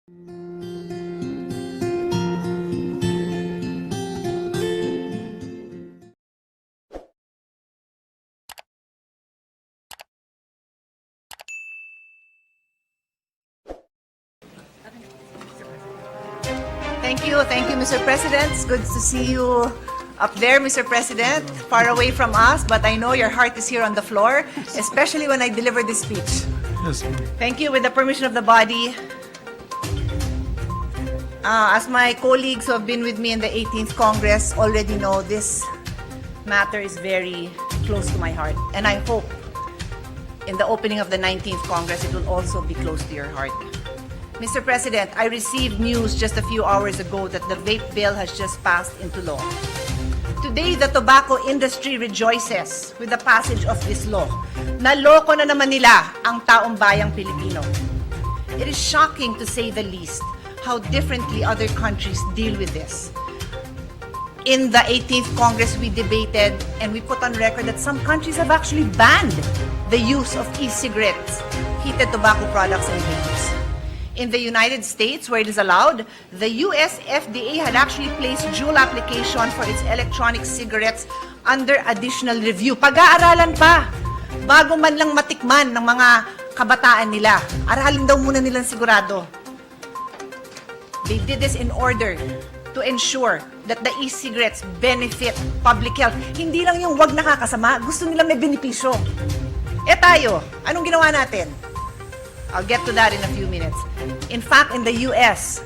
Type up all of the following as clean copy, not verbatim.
Thank you, Mr. President. It's good to see you up there, Mr. President, far away from us, but I know your heart is here on the floor, especially when I deliver this speech. Yes. Thank you. With the permission of the body, as my colleagues who have been with me in the 18th Congress already know, this matter is very close to my heart, and I hope in the opening of the 19th Congress it will also be close to your heart. Mr. President, I received news just a few hours ago that the vape bill has just passed into law. Today, the tobacco industry rejoices with the passage of this law. Naloko na naman nila ang taong bayang Pilipino. It is shocking, to say the least, how differently other countries deal with this. In the 18th Congress, we debated and we put on record that some countries have actually banned the use of e-cigarettes, heated tobacco products, and vapes. In the United States, where it is allowed, the US FDA had actually placed dual application for its electronic cigarettes under additional review. Pag-aaralan pa, bago man lang matikman ng mga kabataan nila. Aralin daw muna nilang sigurado. They did this in order to ensure that the e-cigarettes benefit public health. Hindi lang yung wag nakakasama, gusto nila may benepisyo. Eh tayo, anong ginawa natin? I'll get to that in a few minutes. In fact, in the US,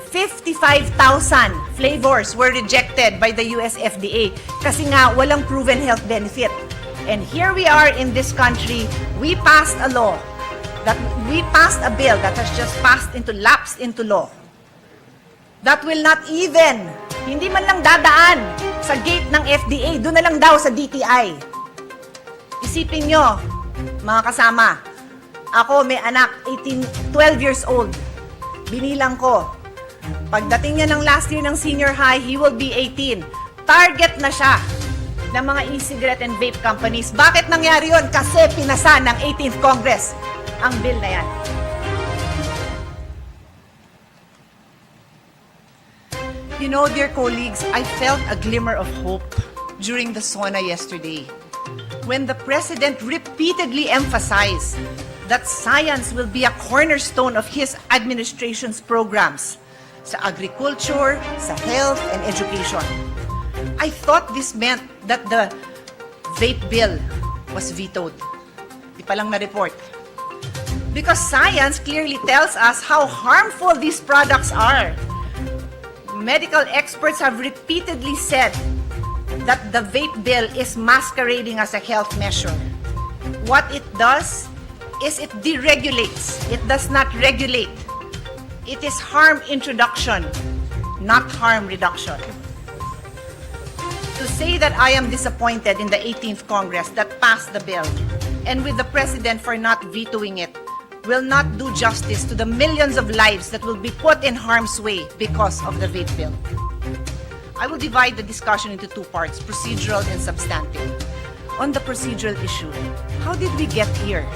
55,000 flavors were rejected by the US FDA kasi nga walang proven health benefit. And here we are in this country, we passed a bill that has just lapsed into law. That will not even, hindi man lang dadaan sa gate ng FDA, doon na lang daw sa DTI. Isipin nyo, mga kasama, ako may anak, 12 years old. Binilang ko. Pagdating niya ng last year ng senior high, he will be 18. Target na siya ng mga e-cigarette and vape companies. Bakit nangyari yun? Kasi pinasa ng 18th Congress ang bill na yan. You know, dear colleagues, I felt a glimmer of hope during the SONA yesterday when the President repeatedly emphasized that science will be a cornerstone of his administration's programs sa agriculture, sa health, and education. I thought this meant that the vape bill was vetoed. Di pa lang na-report. Because science clearly tells us how harmful these products are. Medical experts have repeatedly said that the vape bill is masquerading as a health measure. What it does is it deregulates. It does not regulate. It is harm introduction, not harm reduction. To say that I am disappointed in the 18th Congress that passed the bill and with the President for not vetoing it will not do justice to the millions of lives that will be put in harm's way because of the vape bill. I will divide the discussion into two parts, procedural and substantive. On the procedural issue, how did we get here?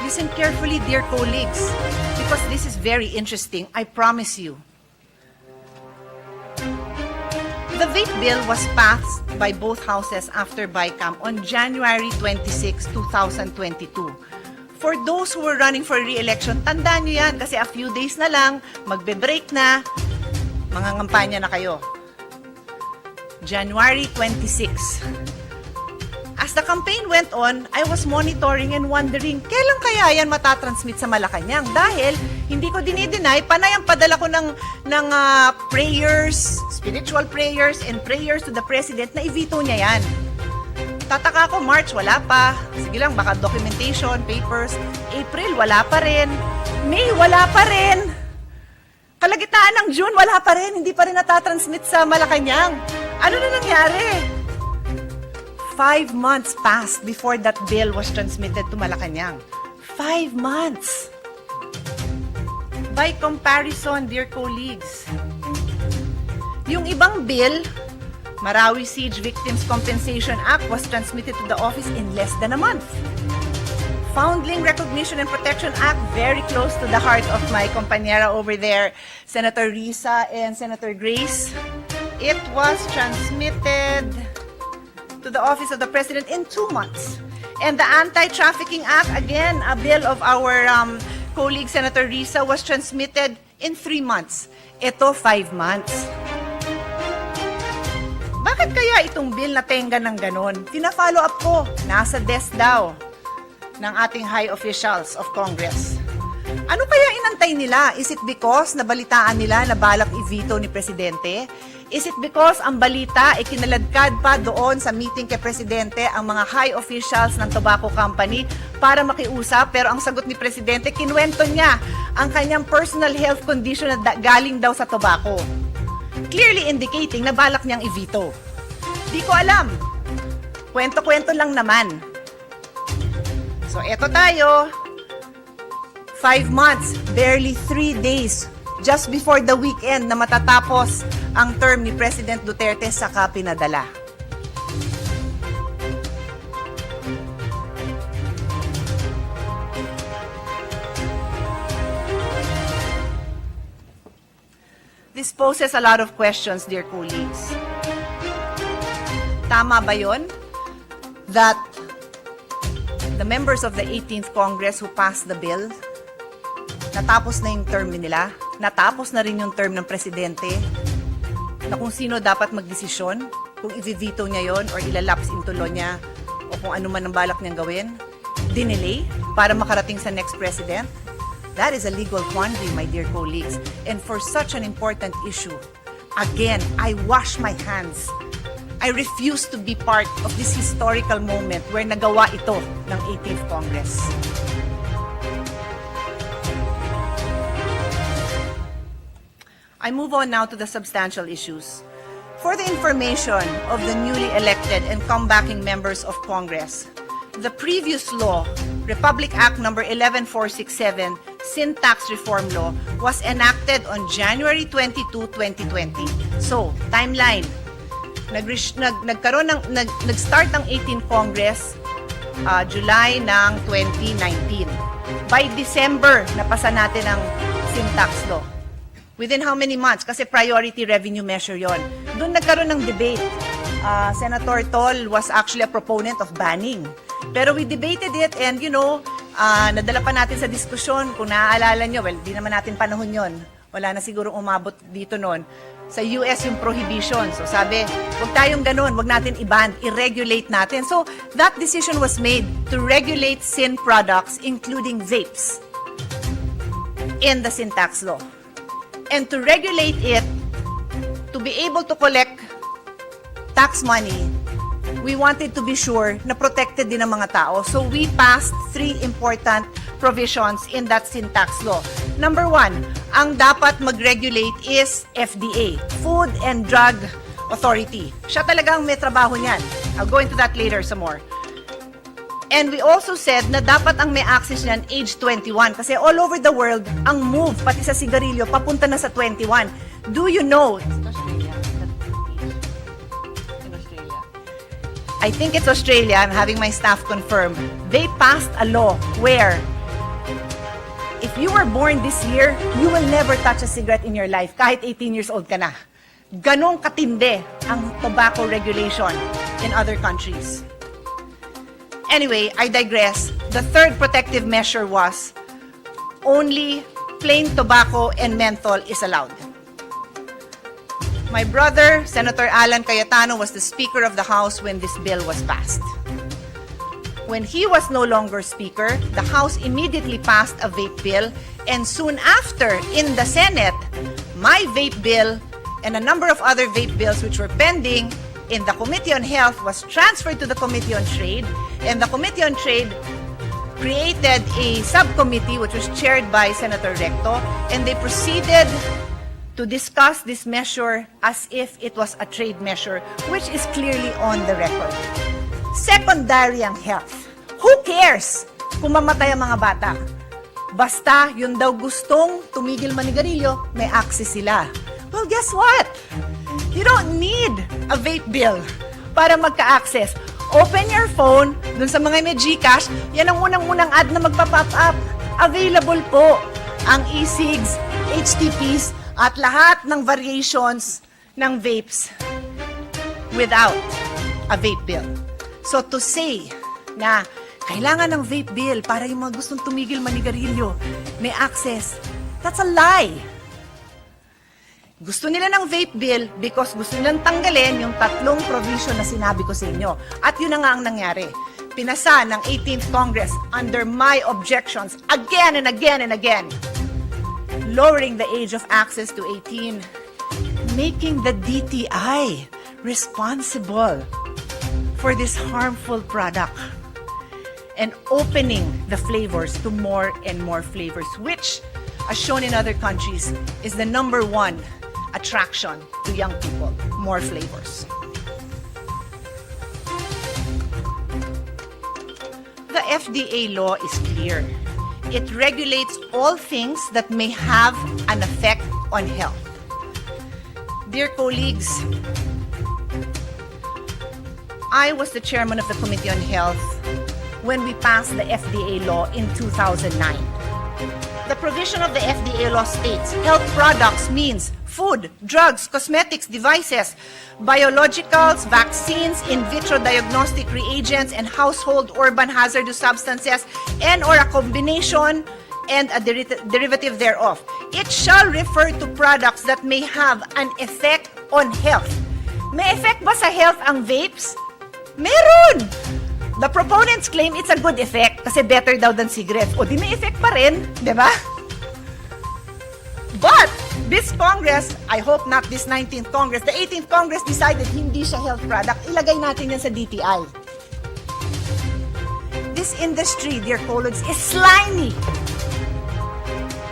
Listen carefully, dear colleagues, because this is very interesting, I promise you. The vape bill was passed by both houses after BICAM on January 26, 2022. For those who were running for re-election, tandaan nyo yan kasi a few days na lang, magbe-break na, mangangampanya na kayo. January 26. As the campaign went on, I was monitoring and wondering, kailan kaya yan matatransmit sa Malacanang? Dahil, hindi ko dinideny, panay ang padala ko ng prayers, spiritual prayers, and prayers to the President na i-veto niya yan. Tataka ko, March, wala pa. Sige lang, baka documentation, papers. April, wala pa rin. May, wala pa rin. Kalagitnaan ng June, wala pa rin. Hindi pa rin natatransmit sa Malacanang. Ano na nangyari? 5 months passed before that bill was transmitted to Malacanang. 5 months. By comparison, dear colleagues, yung ibang bill, Marawi Siege Victims Compensation Act was transmitted to the office in less than a month. Foundling Recognition and Protection Act, very close to the heart of my compañera over there, Senator Risa and Senator Grace. It was transmitted to the Office of the President in 2 months. And the Anti-Trafficking Act, again, a bill of our colleague Senator Risa, was transmitted in 3 months. Ito, 5 months. Bakit kaya itong bill na tenga ng ganon? Tina-follow up ko, nasa desk daw ng ating high officials of Congress. Ano kaya inantay nila? Is it because nabalitaan nila na balak i-veto ni Presidente? Is it because ang balita ay kinaladkad pa doon sa meeting kay Presidente ang mga high officials ng tobacco company para makiusap? Pero ang sagot ni Presidente, kinuwento niya ang kanyang personal health condition na galing daw sa tobacco. Clearly indicating na balak niyang i-veto. Di ko alam. Kwento-kwento lang naman. So eto tayo, 5 months, barely 3 days, just before the weekend na matatapos ang term ni President Duterte, saka pinadala. This poses a lot of questions, dear colleagues. Tama ba yon that the members of the 18th Congress who passed the bill, natapos na yung term nila, natapos na rin yung term ng Presidente, na kung sino dapat magdesisyon, kung i-veto niya yon or ilalaps into law niya, o kung ano man ang balak niyang gawin, dinelay para makarating sa next President? That is a legal quandary, my dear colleagues. And for such an important issue, again, I wash my hands. I refuse to be part of this historical moment where nagawa ito ng 18th Congress. I move on now to the substantial issues. For the information of the newly elected and comebacking members of Congress, the previous law, Republic Act number 11467, Syntax Reform Law, was enacted on January 22, 2020. So, timeline. Nag-start ng 18th Congress July ng 2019. By December, napasa natin ang Syntax Law. Within how many months? Kasi priority revenue measure yon. Doon nagkaroon ng debate. Senator Tol was actually a proponent of banning. Pero we debated it and nadala pa natin sa diskusyon, kung naaalala nyo, well, di naman natin panahon yon. Wala na siguro umabot dito noon. Sa US yung prohibition. So sabi, wag tayong ganun, wag natin i-ban, i-regulate natin. So that decision was made to regulate sin products, including vapes, in the Syntax Law. And to regulate it, to be able to collect tax money, we wanted to be sure na protected din ang mga tao. So we passed 3 important provisions in that Syntax Law. Number 1, ang dapat mag-regulate is FDA, Food and Drug Authority. Siya talagang may trabaho niyan. I'll go into that later some more. And we also said na dapat ang may access niyan age 21 kasi all over the world, ang move, pati sa sigarilyo, papunta na sa 21. Do you know? I think it's Australia. I'm having my staff confirm. They passed a law where if you were born this year, you will never touch a cigarette in your life kahit 18 years old ka na. Ganong katindi ang tobacco regulation in other countries. Anyway, I digress. The third protective measure was only plain tobacco and menthol is allowed. My brother, Senator Cayetano, was the Speaker of the House when this bill was passed. When he was no longer Speaker, the House immediately passed a vape bill, and soon after, in the Senate, my vape bill and a number of other vape bills which were pending in the Committee on Health was transferred to the Committee on Trade, and the Committee on Trade created a subcommittee which was chaired by Senator Recto, and they proceeded to discuss this measure as if it was a trade measure, which is clearly on the record. Secondary ang health. Who cares kung mamatay ang mga bata? Basta yun daw gustong tumigil manigarilyo, may access sila. Well, guess what? You don't need a vape bill para magka-access. open your phone, dun sa mga may GCash, yan ang unang-unang ad na magpa-pop up. Available po ang e-cigs, HTPs, at lahat ng variations ng vapes without a vape bill. So to say na kailangan ng vape bill para yung mga gustong tumigil manigarilyo may access, that's a lie. Gusto nila ng vape bill because gusto nilang tanggalin yung 3 provision na sinabi ko sa inyo. At yun na nga ang nangyari. Pinasa ng 18th Congress under my objections again and again and again. Lowering the age of access to 18, making the DTI responsible for this harmful product, and opening the flavors to more and more flavors, which, as shown in other countries, is the #1 attraction to young people, more flavors. The FDA law is clear. It regulates all things that may have an effect on health. Dear colleagues, I was the chairman of the Committee on Health when we passed the FDA law in 2009. The provision of the FDA law states health products means food, drugs, cosmetics, devices, biologicals, vaccines, in vitro diagnostic reagents, and household urban hazardous substances, and or a combination and a derivative thereof. It shall refer to products that may have an effect on health. May effect ba sa health ang vapes? Meron! The proponents claim it's a good effect kasi better daw than cigarettes. O di may effect pa rin, di ba? But this Congress, I hope not this 19th Congress, the 18th Congress decided hindi siya health product. Ilagay natin yan sa DTI. This industry, dear colleagues, is slimy.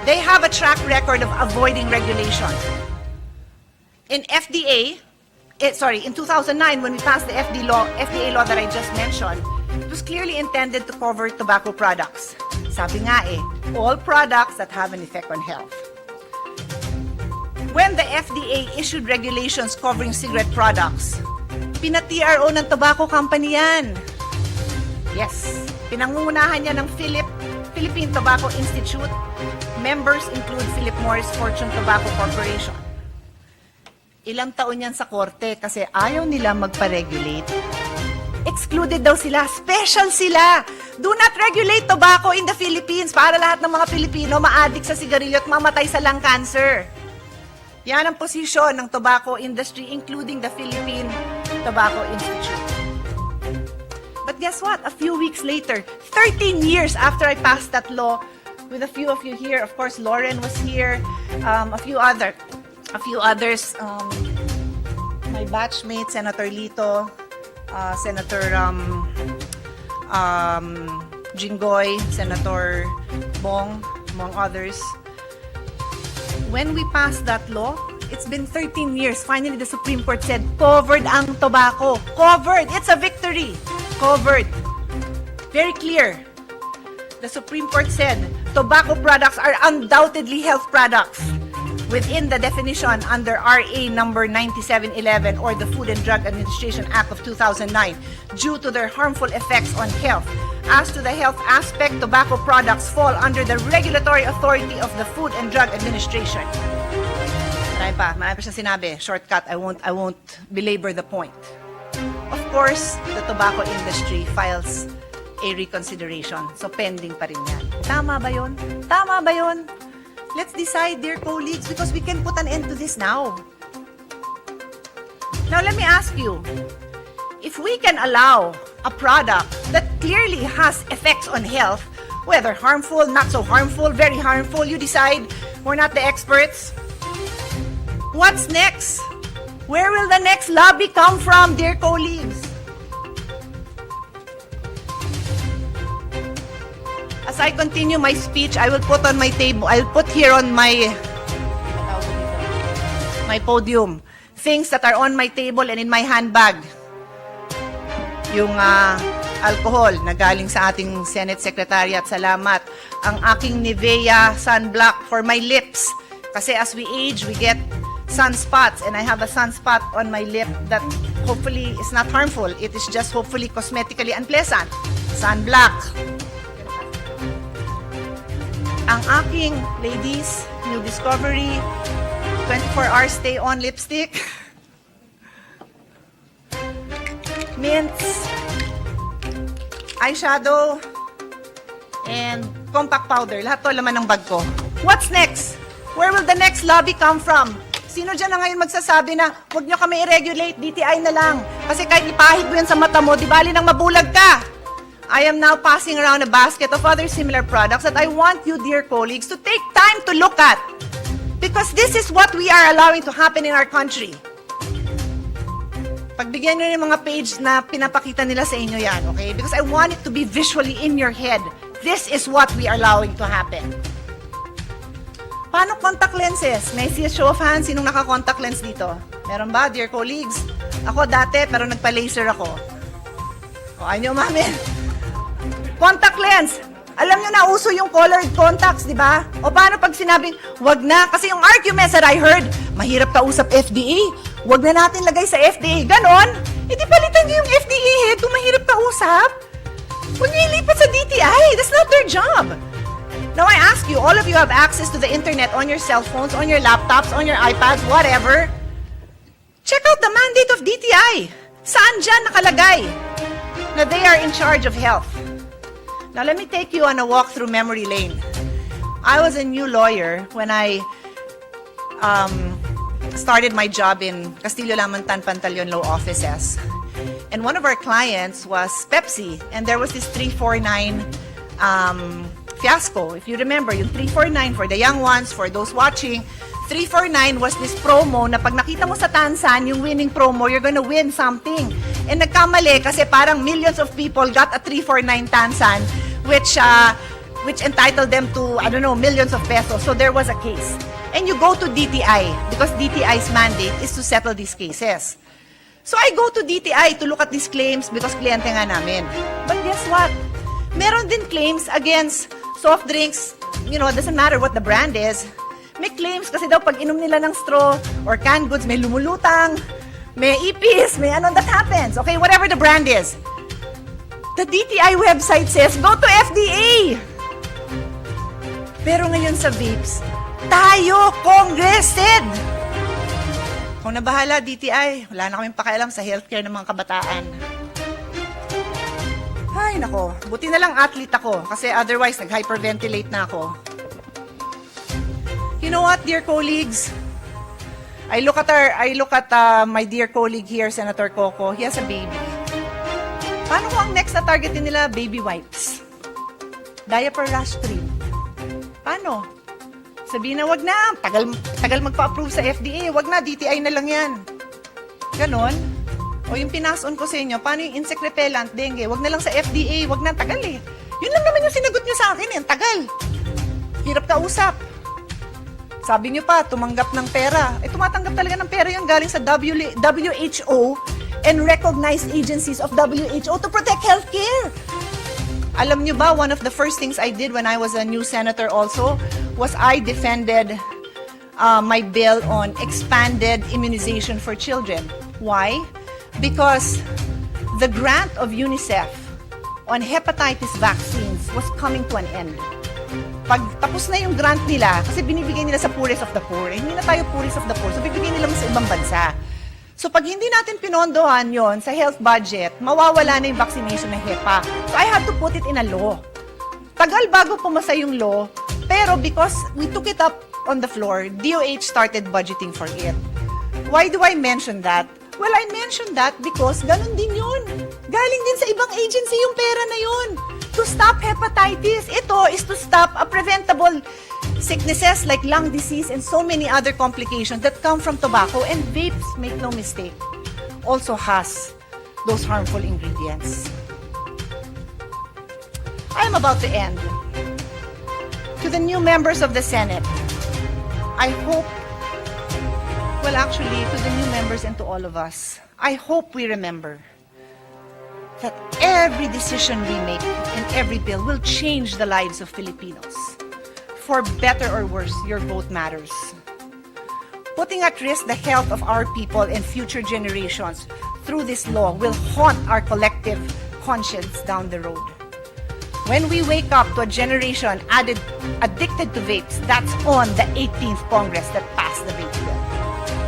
They have a track record of avoiding regulation. In in 2009, when we passed the FDA law that I just mentioned, it was clearly intended to cover tobacco products. Sabi nga all products that have an effect on health. When the FDA issued regulations covering cigarette products, pina-TRO ng tobacco company yan. Yes, pinangungunahan niya ng Philippine Tobacco Institute. Members include Philip Morris Fortune Tobacco Corporation. Ilang taon yan sa korte kasi ayaw nila magpa-regulate. Excluded daw sila, special sila. Do not regulate tobacco in the Philippines para lahat ng mga Pilipino ma-addict sa sigarilyo at mamatay sa lung cancer. Yan ang posisyon ng tobacco industry, including the Philippine Tobacco Institute. But guess what? A few weeks later, 13 years after I passed that law, with a few of you here, of course, Lauren was here, a few others, my batchmate, Senator Lito, Senator Jinggoy, Senator Bong, among others. When we passed that law, it's been 13 years. Finally, the Supreme Court said, covered ang tobacco. Covered. It's a victory. Covered. Very clear. The Supreme Court said, tobacco products are undoubtedly health products within the definition under RA number 9711 or the Food and Drug Administration Act of 2009 due to their harmful effects on health. As to the health aspect, tobacco products fall under the regulatory authority of the Food and Drug Administration. Marami pa siyang sinabi. Shortcut, I won't belabor the point. Of course, the tobacco industry files a reconsideration. So pending pa rin yan. Tama ba yun? Tama ba yun? Let's decide, dear colleagues, because we can put an end to this now. Now, let me ask you, if we can allow a product that clearly has effects on health, whether harmful, not so harmful, very harmful, you decide, we're not the experts. What's next? Where will the next lobby come from, dear colleagues? As I continue my speech, I will put on my table, I'll put here on my podium things that are on my table and in my handbag. Yung alcohol na galing sa ating Senate Secretariat, salamat. Ang aking Nivea sunblock for my lips. Kasi as we age, we get sunspots, and I have a sunspot on my lip that hopefully is not harmful. It is just hopefully cosmetically unpleasant. Sunblock. Ang aking, ladies, new discovery, 24 hours stay on lipstick. Mints. Eyeshadow. And compact powder. Lahat to laman ng bag ko. What's next? Where will the next lobby come from? Sino dyan na ngayon magsasabi na huwag nyo kami i-regulate, DTI na lang. Kasi kahit ipahid mo yan sa mata mo, di bali nang mabulag ka. I am now passing around a basket of other similar products that I want you, dear colleagues, to take time to look at. Because this is what we are allowing to happen in our country. Pagbigyan nyo yung mga page na pinapakita nila sa inyo yan, okay? Because I want it to be visually in your head. This is what we are allowing to happen. Paano contact lenses? May show of hands, sinong naka-contact lens dito? Meron ba, dear colleagues? Ako dati, pero nagpa-laser ako. O, ayaw nyo umamin. Contact lens. Alam nyo na, uso yung colored contacts, di ba? O paano pag sinabing, wag na? Kasi yung arguments that I heard, mahirap kausap FDA. Wag na natin lagay sa FDA. Ganon? Hindi palitan nyo yung FDA head kung mahirap kausap. Huwag nyo ilipat sa DTI. That's not their job. Now I ask you, all of you have access to the internet on your cell phones, on your laptops, on your iPads, whatever. Check out the mandate of DTI. Saan dyan nakalagay na they are in charge of health? Now let me take you on a walk through memory lane. I was a new lawyer when I started my job in Castillo-Lamantan Pantaleon Law Offices. And one of our clients was Pepsi, and there was this 349 fiasco. If you remember, yung 349 for the young ones, for those watching, 349 was this promo na pag nakita mo sa Tansan, yung winning promo, you're gonna win something. And nagkamali kasi parang millions of people got a 349 Tansan, which entitled them to, I don't know, millions of pesos. So there was a case. And you go to DTI because DTI's mandate is to settle these cases. So I go to DTI to look at these claims because kliyente nga namin. But guess what? Meron din claims against soft drinks, you know, it doesn't matter what the brand is. May claims kasi daw pag inom nila ng straw or canned goods, may lumulutang, may ipis, may ano that happens. Okay, whatever the brand is. The DTI website says, go to FDA! Pero ngayon sa vapes, tayo, Congress said! Kung nabahala, DTI, wala na kaming pakialam sa healthcare ng mga kabataan. Ay, nako. Buti na lang athlete ako kasi otherwise nag-hyperventilate na ako. You know what, dear colleagues? I look at my dear colleague here, Senator Coco. He has a baby. Paano kung ang next na targetin nila, baby wipes? Diaper rash cream. Paano? Sabihin na, wag na. Tagal magpa-approve sa FDA. Wag na, DTI na lang yan. Ganon. O yung pinason ko sa inyo, paano yung insect repellent, dengue? Wag na lang sa FDA. Wag na, tagal eh. Yun lang naman yung sinagot nyo sa akin eh. Tagal. Hirap kausap. Sabi nyo pa, tumanggap ng pera. Eh, tumatanggap talaga ng pera yun galing sa WHO and recognized agencies of WHO to protect healthcare. Alam nyo ba, one of the first things I did when I was a new senator also was I defended my bill on expanded immunization for children. Why? Because the grant of UNICEF on hepatitis vaccines was coming to an end. Pag tapos na yung grant nila, kasi binibigay nila sa poorest of the poor, hindi na tayo poorest of the poor, so bibigay nila sa ibang bansa. So pag hindi natin pinondohan yon sa health budget, mawawala na yung vaccination ng HEPA. So I had to put it in a law. Tagal bago pumasa yung law, pero because we took it up on the floor, DOH started budgeting for it. Why do I mention that? Well, I mentioned that because ganun din yun. Galing din sa ibang agency yung pera na yun. To stop hepatitis, ito is to stop a preventable sicknesses like lung disease and so many other complications that come from tobacco, and vapes, make no mistake, also has those harmful ingredients. I am about to end. To the new members of the Senate, I hope, well actually, to the new members and to all of us, I hope we remember that every decision we make and every bill will change the lives of Filipinos. For better or worse, your vote matters. Putting at risk the health of our people and future generations through this law will haunt our collective conscience down the road. When we wake up to a generation addicted to vapes, that's on the 18th Congress that passed the vape bill,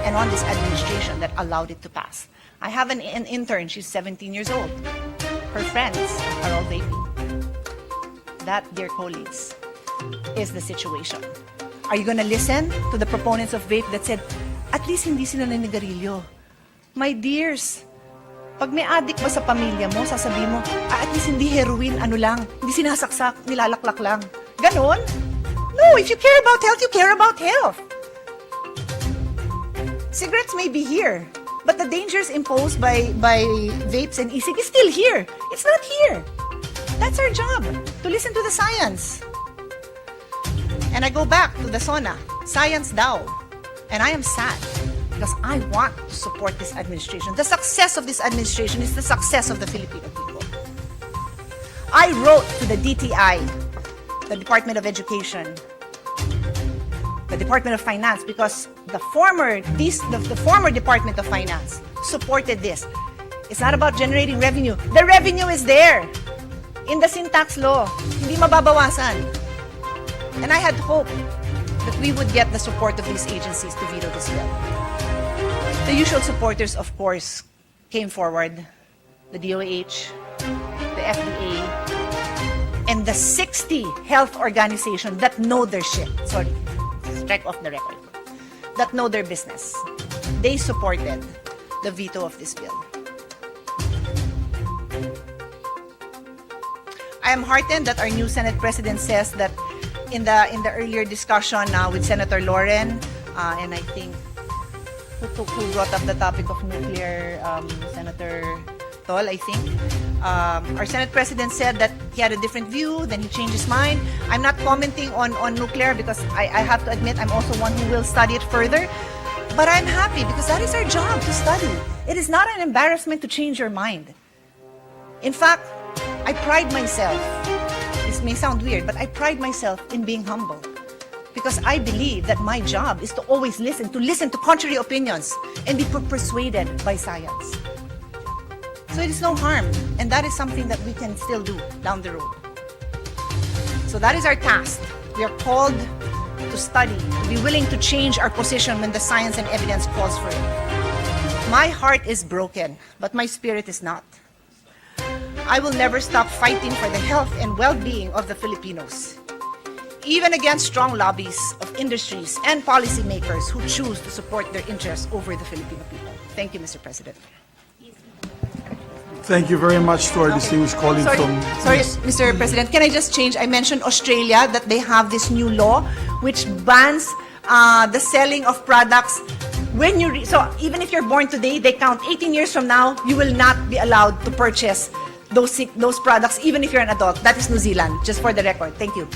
and on this administration that allowed it to pass. I have an intern, she's 17 years old. Her friends are all vaping. That, dear colleagues, is the situation. Are you gonna listen to the proponents of vape that said, at least hindi sila naninigarilyo? My dears, pag may addict ba sa pamilya mo, sasabihin mo, at least hindi heroin, ano lang, hindi sinasaksak, nilalaklak lang. Ganon? No, if you care about health, you care about health. Cigarettes may be here, but the dangers imposed by vapes and e-cig is still here. It's not here. That's our job, to listen to the science. And I go back to the SONA, science daw. And I am sad because I want to support this administration. The success of this administration is the success of the Filipino people. I wrote to the DTI, the Department of Education, the Department of Finance, because the former Department of Finance supported this. It's not about generating revenue. The revenue is there in the sin tax law. Hindi mababawasan. And I had hope that we would get the support of these agencies to veto this bill. The usual supporters, of course, came forward. The DOH, the FDA, and the 60 health organizations that know their shit. Sorry, strike off the record. That know their business. They supported the veto of this bill. I am heartened that our new Senate President says that in the earlier discussion with Senator Lauren, and I think who brought up the topic of nuclear, Senator Tol, I think. Our Senate President said that he had a different view, then he changed his mind. I'm not commenting on nuclear because I have to admit I'm also one who will study it further. But I'm happy because that is our job, to study. It is not an embarrassment to change your mind. In fact, I pride myself, this may sound weird, but I pride myself in being humble. Because I believe that my job is to always listen to contrary opinions and be persuaded by science. So it is no harm, and that is something that we can still do down the road. So that is our task. We are called to study, to be willing to change our position when the science and evidence calls for it. My heart is broken, but my spirit is not. I will never stop fighting for the health and well-being of the Filipinos, even against strong lobbies of industries and policymakers who choose to support their interests over the Filipino people. Thank you, Mr. President. Thank you very much to our distinguished colleague from... Sorry, Mr. President, can I just change? I mentioned Australia, that they have this new law which bans the selling of products when you... So even if you're born today, they count 18 years from now, you will not be allowed to purchase those products, even if you're an adult. That is New Zealand, just for the record. Thank you.